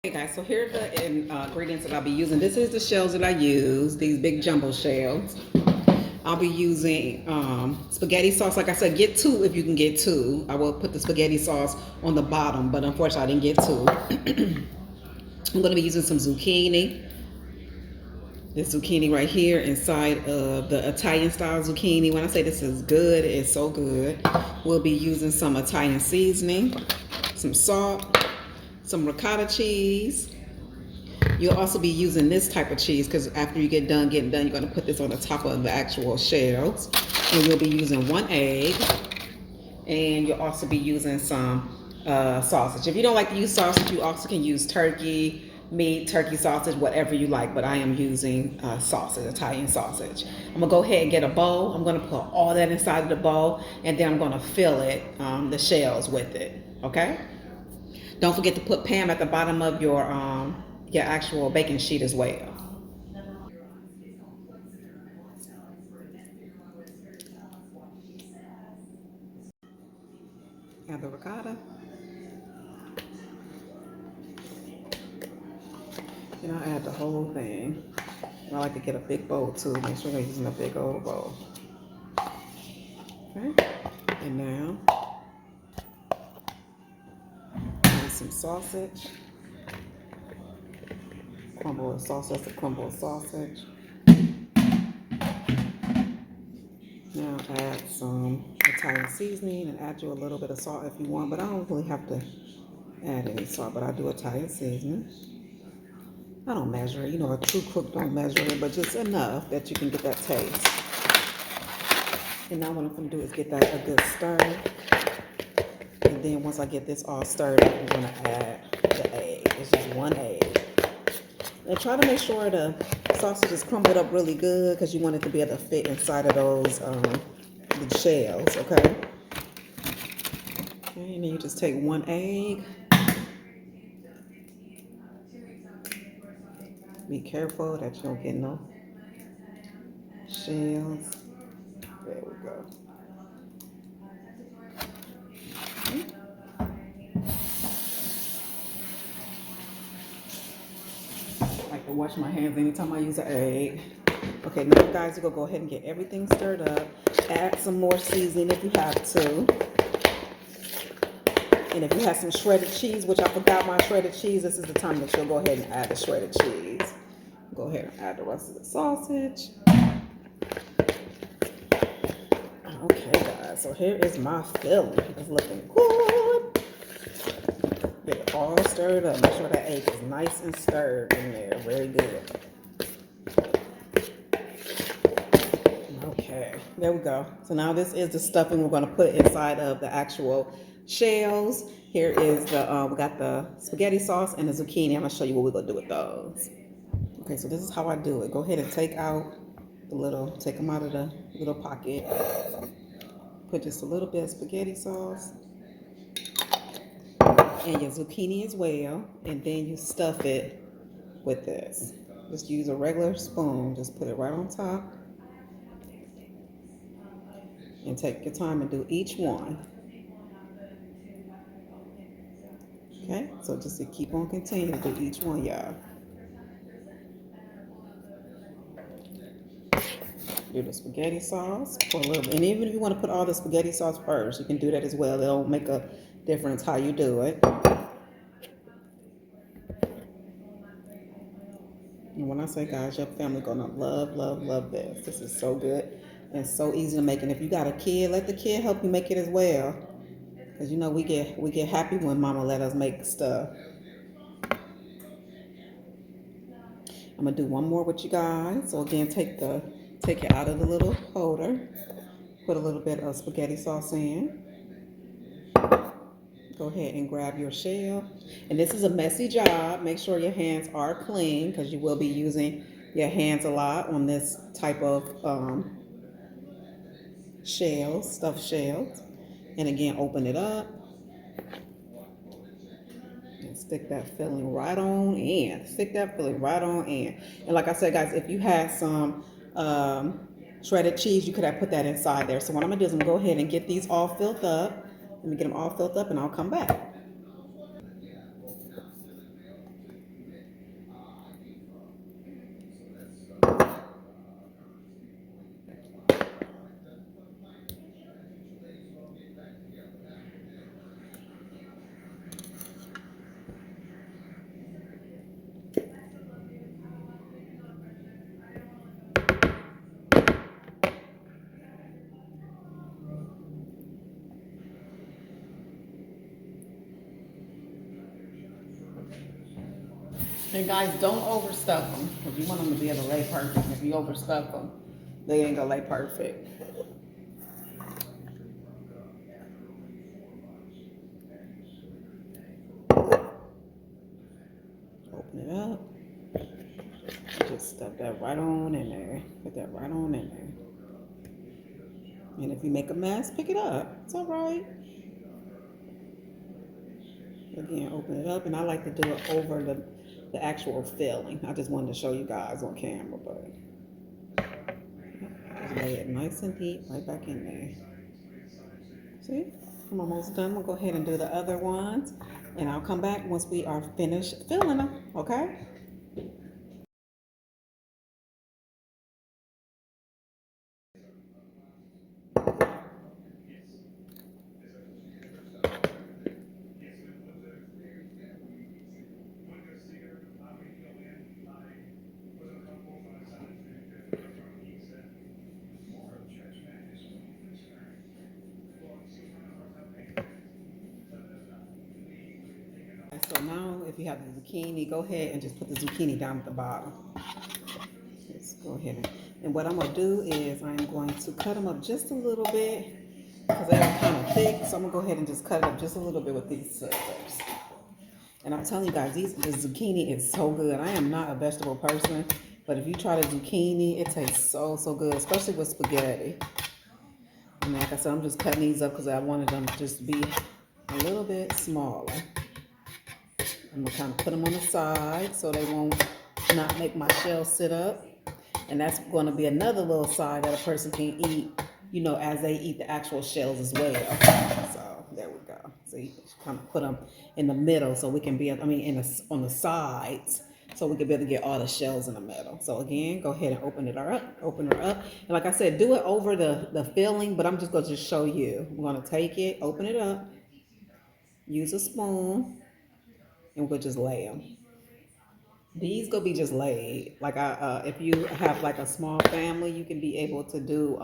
Hey guys, so here are the ingredients that I'll be using. This is the shells that I use, these big jumbo shells. I'll be using spaghetti sauce. Like I said, get two if you can get two. I will put the spaghetti sauce on the bottom, but unfortunately I didn't get two. I'm going to be using some zucchini. This zucchini right here inside of the Italian style zucchini. When I say this is good, it's so good. We'll be using some Italian seasoning, some salt, some ricotta cheese. You'll also be using this type of cheese because after you get done getting done, you're going to put this on the top of the actual shells. And you'll be using one egg. And you'll also be using some sausage. If you don't like to use sausage, you also can use turkey, meat, turkey sausage, whatever you like. But I am using sausage, Italian sausage. I'm going to go ahead and get a bowl. I'm going to put all that inside of the bowl. And then I'm going to fill it, the shells with it. Okay? Don't forget to put Pam at the bottom of your actual baking sheet as well. Add the ricotta. And I add the whole thing. And I like to get a big bowl too. Make sure you're using a big old bowl. Okay. And now add some sausage. Crumble of sausage, the crumble of sausage. Now add some Italian seasoning and add you a little bit of salt if you want, but I don't really have to add any salt, but I do Italian seasoning. I don't measure it. You know, a true cook don't measure it, but just enough that you can get that taste. And now what I'm going to do is get that a good stir. And then once I get this all stirred up, I'm going to add the egg. It's just one egg. And try to make sure the sausage is crumbled up really good because you want it to be able to fit inside of those the shells, okay? Okay, and then you just take one egg. Be careful that you don't get no shells. There we go. I like to wash my hands anytime I use an egg. Okay, now guys, you're gonna go ahead and get everything stirred up. Add some more seasoning if you have to. And if you have some shredded cheese, which I forgot my shredded cheese, this is the time that you'll go ahead and add the shredded cheese. Go ahead and add the rest of the sausage. Okay, guys, so here is my filling. It's looking good. Get it all stirred up. Make sure that egg is nice and stirred in there. Very good. Okay, there we go. So now this is the stuffing we're going to put inside of the actual shells. Here is the, we got the spaghetti sauce and the zucchini. I'm going to show you what we're going to do with those. Okay, so this is how I do it. Go ahead and take out the little, take them out of the little pocket. Put just a little bit of spaghetti sauce and your zucchini as well. And then you stuff it with this. Just use a regular spoon. Just put it right on top. And take your time and do each one. Okay, so just to keep on continuing to do each one, y'all. Do the spaghetti sauce, pour a little bit. And even if you want to put all the spaghetti sauce first, you can do that as well. It'll make a difference how you do it. And when I say, guys, your family gonna love, love, love this. This is so good and so easy to make. And if you got a kid, let the kid help you make it as well. Because you know we get happy when mama let us make stuff. I'm gonna do one more with you guys. So again, take it out of the little holder. Put a little bit of spaghetti sauce in. Go ahead and grab your shell. And this is a messy job. Make sure your hands are clean because you will be using your hands a lot on this type of shells, stuffed shells. And again, open it up. And stick that filling right on in. Stick that filling right on in. And like I said, guys, if you had some shredded cheese, you could have put that inside there. So what I'm going to do is I'm going to go ahead and get these all filled up. Let me get them all filled up and I'll come back. And guys, don't overstuff them because you want them to be able to lay perfect. If you overstuff them, they ain't gonna lay perfect. Open it up. Just stuff that right on in there. Put that right on in there. And if you make a mess, pick it up. It's all right. Again, open it up. And I like to do it over the actual filling. I just wanted to show you guys on camera, but just lay it nice and deep right back in there. See? I'm almost done. We'll go ahead and do the other ones. And I'll come back once we are finished filling them, okay? So now if you have the zucchini, go ahead and just put the zucchini down at the bottom. Let's go ahead and what I'm going to do is I'm going to cut them up just a little bit because they are kind of thick. So I'm going to go ahead and just cut it up just a little bit with these scissors. And I'm telling you guys, the zucchini is so good. I am not a vegetable person, but if you try the zucchini, it tastes so, so good, especially with spaghetti. And like I said, I'm just cutting these up because I wanted them to just be a little bit smaller. I'm going to kind of put them on the side so they won't not make my shell sit up. And that's going to be another little side that a person can eat, you know, as they eat the actual shells as well. So there we go. So you kind of put them in the middle so we can be, on the sides so we can be able to get all the shells in the middle. So again, go ahead and open her up. And like I said, do it over the filling, but I'm just going to show you. I'm going to take it, open it up, use a spoon, and we'll just lay them. These gonna be just laid. Like if you have like a small family, you can be able to do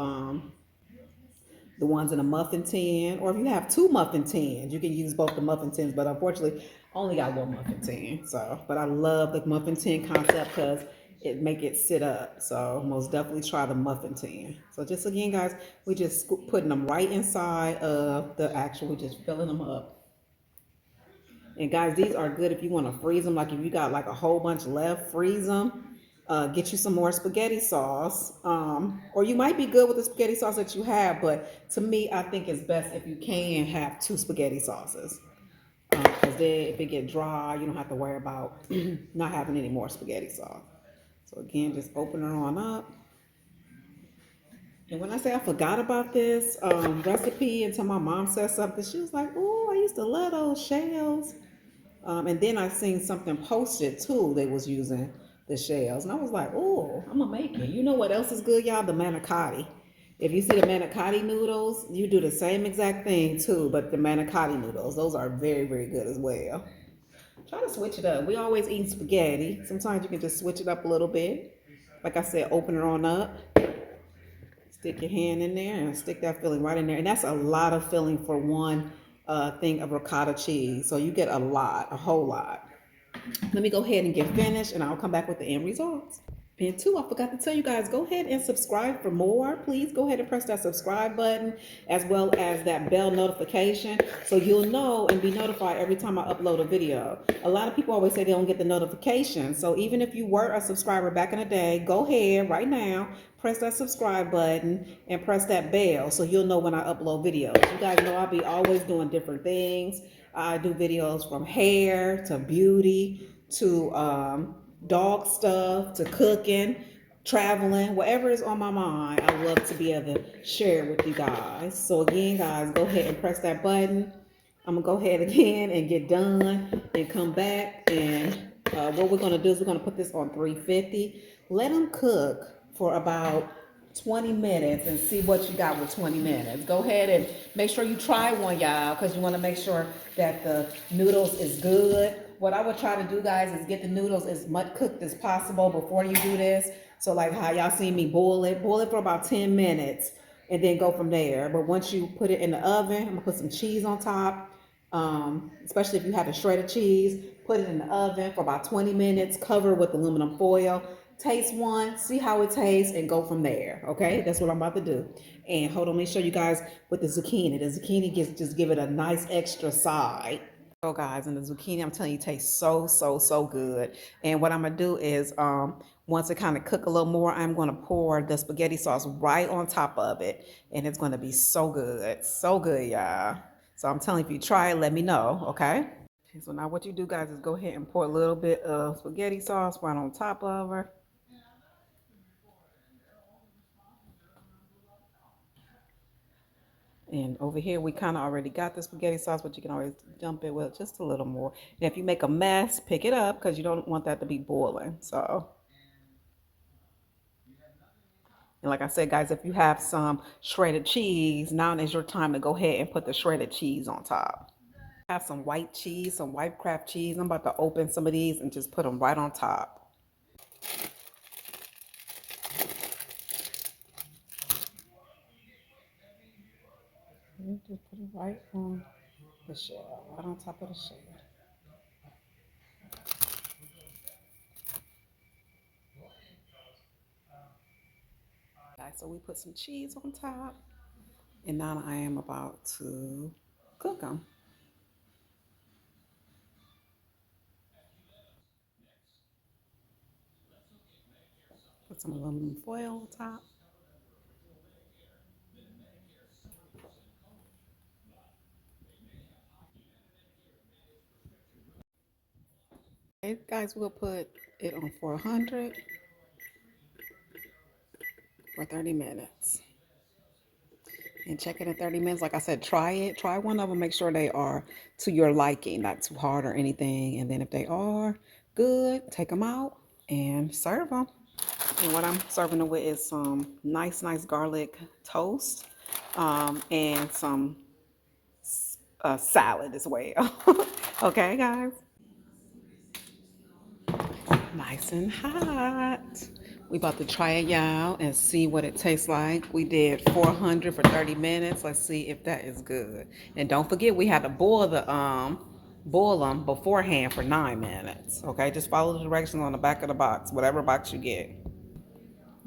the ones in a muffin tin, or if you have two muffin tins, you can use both the muffin tins. But unfortunately, I only got one muffin tin. So, but I love the muffin tin concept because it make it sit up. So most definitely try the muffin tin. So just again, guys, we just putting them right inside of the actual. We just filling them up. And guys, these are good if you want to freeze them. Like if you got like a whole bunch left, freeze them. Get you some more spaghetti sauce. Or you might be good with the spaghetti sauce that you have. But to me, I think it's best if you can have two spaghetti sauces. Because then if it get dry, you don't have to worry about not having any more spaghetti sauce. So again, just open her on up. And when I say I forgot about this recipe until my mom said something, she was like, "Oh, I used to love those shells." And then I seen something posted too. They was using the shells, and I was like, "Oh, I'm gonna make it." You know what else is good, y'all? The manicotti. If you see the manicotti noodles, you do the same exact thing too, but the manicotti noodles, those are very, very good as well. Try to switch it up. We always eat spaghetti. Sometimes you can just switch it up a little bit. Like I said, open it on up. Stick your hand in there and stick that filling right in there. And that's a lot of filling for one thing of ricotta cheese. So you get a lot, a whole lot. Let me go ahead and get finished and I'll come back with the end results. And two, I forgot to tell you guys, go ahead and subscribe for more. Please go ahead and press that subscribe button as well as that bell notification so you'll know and be notified every time I upload a video. A lot of people always say they don't get the notification. So even if you were a subscriber back in the day, go ahead right now, press that subscribe button and press that bell so you'll know when I upload videos. You guys know I'll be always doing different things. I do videos from hair to beauty to dog stuff to cooking, traveling, whatever is on my mind, I love to be able to share with you guys. So again, guys, go ahead and press that button. I'm gonna go ahead again and get done and come back. And what we're gonna do is we're gonna put this on 350. Let them cook for about 20 minutes and see what you got with 20 minutes. Go ahead and make sure you try one, y'all, because you want to make sure that the noodles is good. What I would try to do, guys, is get the noodles as much cooked as possible before you do this. So like how y'all see me boil it for about 10 minutes and then go from there. But once you put it in the oven, I'm gonna put some cheese on top. Especially if you have a shredded cheese. Put it in the oven for about 20 minutes. Cover with aluminum foil. Taste one, see how it tastes, and go from there. Okay, that's what I'm about to do. And hold on, let me show you guys with the zucchini. The zucchini gets just give it a nice extra side. Oh guys, and the zucchini, I'm telling you, tastes so good. And what I'm gonna do is, once it kind of cook a little more, I'm gonna pour the spaghetti sauce right on top of it, and it's gonna be so good, y'all. So I'm telling you, if you try it, let me know, okay? Okay, so now what you do, guys, is go ahead and pour a little bit of spaghetti sauce right on top of her. And over here, we kind of already got the spaghetti sauce, but you can always dump it with just a little more. And if you make a mess, pick it up because you don't want that to be boiling. So, and like I said, guys, if you have some shredded cheese, now is your time to go ahead and put the shredded cheese on top. I have some white cheese, some white craft cheese. I'm about to open some of these and just put them right on top. Just put it right on the shell, right on top of the shell. Guys, so we put some cheese on top, and now I am about to cook them. Put some aluminum foil on top. Okay, guys, we'll put it on 400 for 30 minutes. And check it in 30 minutes. Like I said, try it. Try one of them. Make sure they are to your liking, not too hard or anything. And then if they are good, take them out and serve them. And what I'm serving them with is some nice garlic toast, and some salad as well. Okay, guys. Nice and hot. We about to try it, y'all, and see what it tastes like. We did 400 for 30 minutes. Let's see if that is good. And don't forget, we had to boil them beforehand for 9 minutes. Okay, just follow the directions on the back of the box, whatever box you get.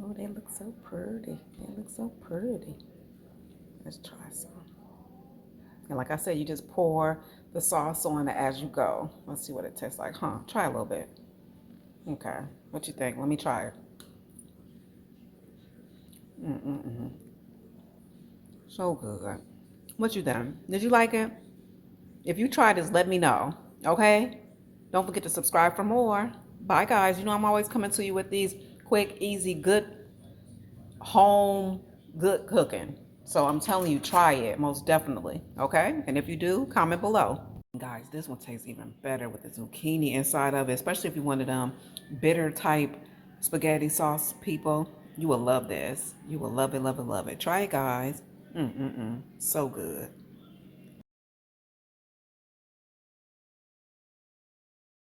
Oh, they look so pretty. They look so pretty. Let's try some. And like I said, you just pour the sauce on it as you go. Let's see what it tastes like, huh? Try a little bit. Okay, what you think? Let me try it. Mm-mm-mm. So good. What you done? Did you like it? If you tried this, let me know. Okay? Don't forget to subscribe for more. Bye, guys. You know I'm always coming to you with these quick, easy, good, home, good cooking. So I'm telling you, try it most definitely. Okay? And if you do, comment below. Guys, this one tastes even better with the zucchini inside of it, especially if you wanted bitter type spaghetti sauce people. You will love this. You will love it, love it, love it. Try it, guys. So good.